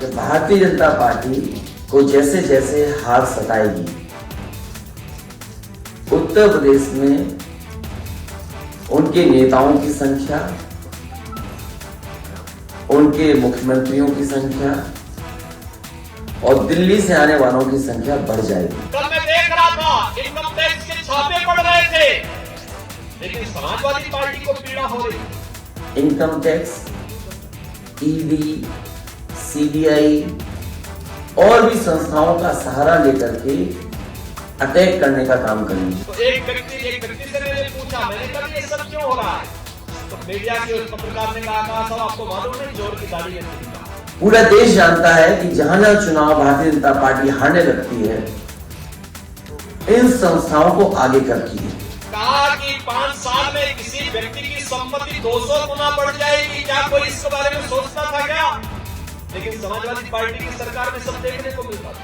कि भारतीय जनता पार्टी को जैसे जैसे हार सताएगी, उत्तर प्रदेश में उनके नेताओं की संख्या, उनके मुख्यमंत्रियों की संख्या और दिल्ली से आने वालों की संख्या बढ़ जाएगी। कल मैं देख रहा था इनकम टैक्स के छापे पड़ रहे थे, लेकिन समाजवादी पार्टी को पीड़ा हो रही। इनकम टैक्स, ईडी, सीबीआई और भी संस्थाओं का सहारा लेकर के अटैक करने का काम करेंगे। तो एक व्यक्ति से मैंने पूछा, मैंने कहा ये सब क्यों हो रहा है? तो मीडिया के उस पत्रकार ने कहा सब आपको मालूम नहीं, चोर की दाढ़ी है। पूरा देश जानता है कि जहां जहां चुनाव भारतीय जनता पार्टी हारने लगती है, इन संस्थाओं को आगे करती है। कहा कि 5 साल में किसी व्यक्ति की संपत्ति 200 गुना बढ़ जाएगी, क्या कोई इसके बारे में सोचता था क्या? लेकिन समाजवादी पार्टी की सरकार में सब देखने को मिलता था।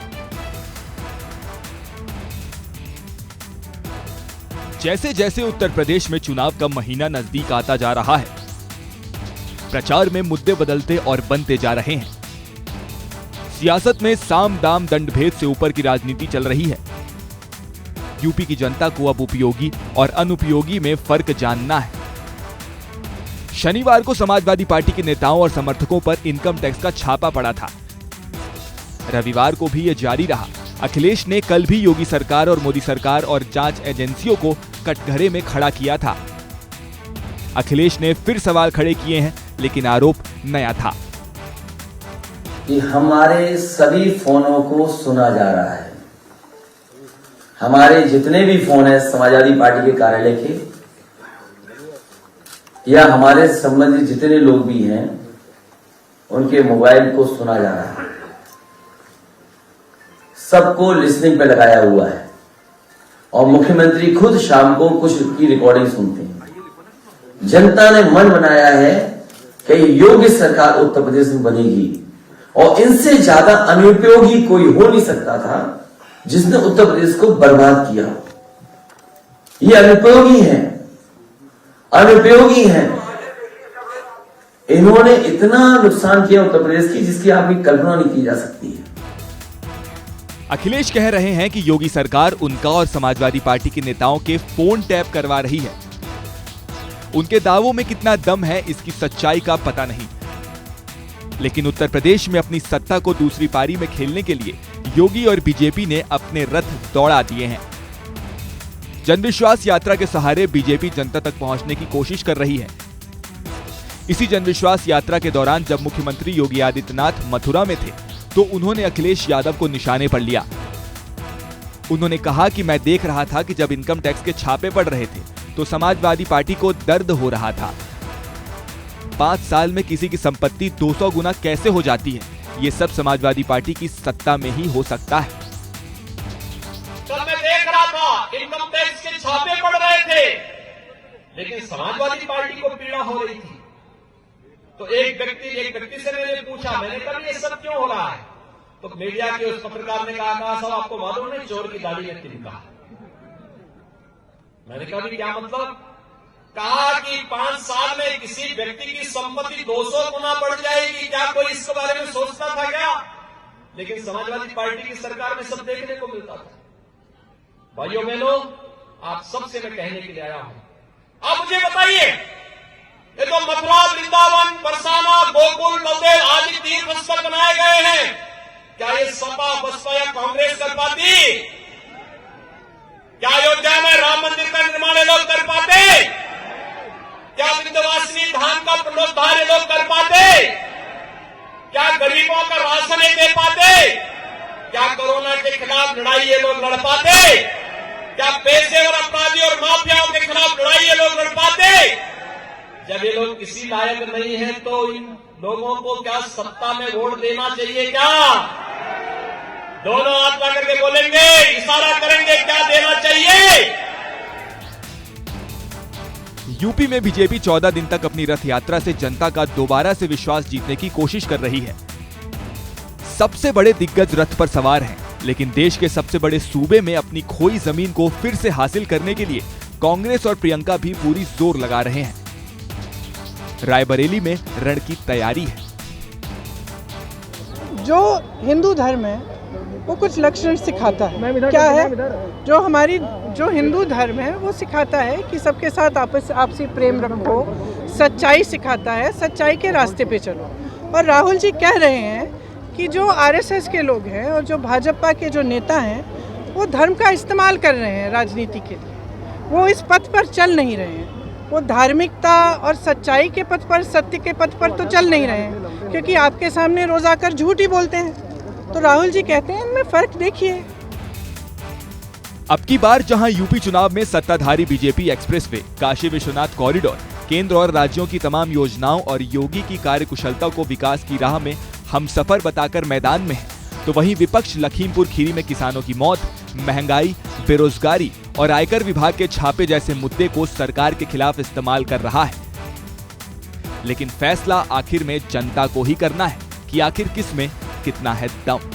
जैसे जैसे उत्तर प्रदेश में चुनाव का महीना नजदीक आता जा रहा है, प्रचार में मुद्दे बदलते और बनते जा रहे हैं। सियासत में साम दाम दंडभेद से ऊपर की राजनीति चल रही है। यूपी की जनता को अब उपयोगी और अनुपयोगी में फर्क जानना है। शनिवार को समाजवादी पार्टी के नेताओं और समर्थकों पर इनकम टैक्स का छापा पड़ा था। रविवार को भी यह जारी रहा। अखिलेश ने कल भी योगी सरकार और मोदी सरकार और जांच एजेंसियों को कटघरे में खड़ा किया था। अखिलेश ने फिर सवाल खड़े किए हैं, लेकिन आरोप नया था कि हमारे सभी फोनों को सुना जा रहा है। हमारे जितने भी फोन हैं समाजवादी पार्टी के कार्यालय के या हमारे संबंधित जितने लोग भी हैं, उनके मोबाइल को सुना जा रहा है। सबको लिसनिंग पे लगाया हुआ है और मुख्यमंत्री खुद शाम को कुछ की रिकॉर्डिंग सुनते हैं। जनता ने मन बनाया है कि योग्य सरकार उत्तर प्रदेश में बनेगी और इनसे ज्यादा अनुपयोगी कोई हो नहीं सकता था जिसने उत्तर प्रदेश को बर्बाद किया। ये अनुपयोगी हैं। इन्होंने इतना नुकसान किया उत्तर प्रदेश की जिसकी आपकी कल्पना नहीं की जा सकती है। अखिलेश कह रहे हैं कि योगी सरकार उनका और समाजवादी पार्टी के नेताओं के फोन टैप करवा रही है। उनके दावों में कितना दम है, इसकी सच्चाई का पता नहीं। लेकिन उत्तर प्रदेश में अपनी सत्ता को दूसरी पारी में खेलने के लिए योगी और बीजेपी ने अपने रथ दौड़ा दिए हैं। जनविश्वास यात्रा के सहारे बीजेपी जनता तक पहुंचने की कोशिश कर रही है। इसी जनविश्वास यात्रा के दौरान जब मुख्यमंत्री योगी आदित्यनाथ मथुरा में थे, तो उन्होंने अखिलेश यादव को निशाने पर लिया। उन्होंने कहा कि मैं देख रहा था कि जब इनकम टैक्स के छापे पड़ रहे थे तो समाजवादी पार्टी को दर्द हो रहा था। 5 साल में किसी की संपत्ति 200 गुना कैसे हो जाती है, ये सब समाजवादी पार्टी की सत्ता में ही हो सकता है। कल मैं देख रहा था इनकम टैक्स के छापे पड़ रहे थे, लेकिन समाजवादी पार्टी को पीड़ा हो रही थी। तो एक व्यक्ति से मैंने पूछा, मैंने कहा ये सब क्यों हो रहा है? तो मीडिया के उस पत्रकार ने कहा सब आपको मालूम नहीं, चोर की दाढ़ी में तिनका। मैंने कहा क्या मतलब? कहा कि 5 साल में किसी व्यक्ति की संपत्ति 200 गुना बढ़ जाएगी, क्या कोई इसके बारे में सोचता था क्या? लेकिन समाजवादी पार्टी की सरकार में सब देखने को मिलता था। भाइयों बहनों, आप सबसे मैं कहने के लिए आया हूं। आप मुझे बताइए, ये तो मथुरा, वृंदावन, बरसाना, गोकुल, बंदेल आदि तीर्थ स्थल बनाए गए हैं, क्या ये सपा, बसपा या कांग्रेस कर पाती? क्या अयोध्या में राम मंदिर का निर्माण ये लोग कर पाते? क्या विंध्यवासिनी धाम का पुनरुद्धार ये लोग कर पाते? क्या गरीबों का राशन ये दे पाते? क्या कोरोना के खिलाफ लड़ाई ये लोग लड़ पाते? क्या पेशेवर अपराधी और माफियाओं के खिलाफ लड़ाई ये लोग लड़ पाते? जब ये लोग किसी लायक नहीं है तो इन लोगों को क्या सत्ता में वोट देना चाहिए? क्या दोनों हाथ ला करके बोलेंगे, इशारा करेंगे, क्या देना चाहिए? यूपी में बीजेपी 14 दिन तक अपनी रथ यात्रा से जनता का दोबारा से विश्वास जीतने की कोशिश कर रही है। सबसे बड़े दिग्गज रथ पर सवार हैं, लेकिन देश के सबसे बड़े सूबे में अपनी खोई जमीन को फिर से हासिल करने के लिए कांग्रेस और प्रियंका भी पूरी जोर लगा रहे हैं। रायबरेली में रण की तैयारी है। जो हिंदू धर्म है वो कुछ लक्षण सिखाता है। क्या है? जो हिंदू धर्म है वो सिखाता है कि सबके साथ आपसी प्रेम रखो, सच्चाई सिखाता है, सच्चाई के रास्ते पे चलो। और राहुल जी कह रहे हैं कि जो आरएसएस के लोग हैं और जो भाजपा के जो नेता हैं वो धर्म का इस्तेमाल कर रहे हैं राजनीति के लिए, वो इस पथ पर चल नहीं रहे हैं। वो धार्मिकता और सच्चाई के पथ पर, सत्य के पथ पर तो चल नहीं रहे हैं, क्योंकि आपके सामने रोज आकर झूठ ही बोलते हैं। तो राहुल जी कहते हैं इनमें फर्क देखिए। अब की बार जहां यूपी चुनाव में सत्ताधारी BJP expressway, Kashi Vishwanath corridor, केंद्र और राज्यों की तमाम योजनाओं और योगी की कार्यकुशलता को विकास की राह में हमसफर बताकर मैदान में है, तो वहीं विपक्ष लखीमपुर खीरी में किसानों की मौत, महंगाई, बेरोजगारी और आयकर विभाग के छापे जैसे मुद्दे को सरकार के खिलाफ इस्तेमाल कर रहा है। लेकिन फैसला आखिर में जनता को ही करना है कि आखिर किस में कितना है दम।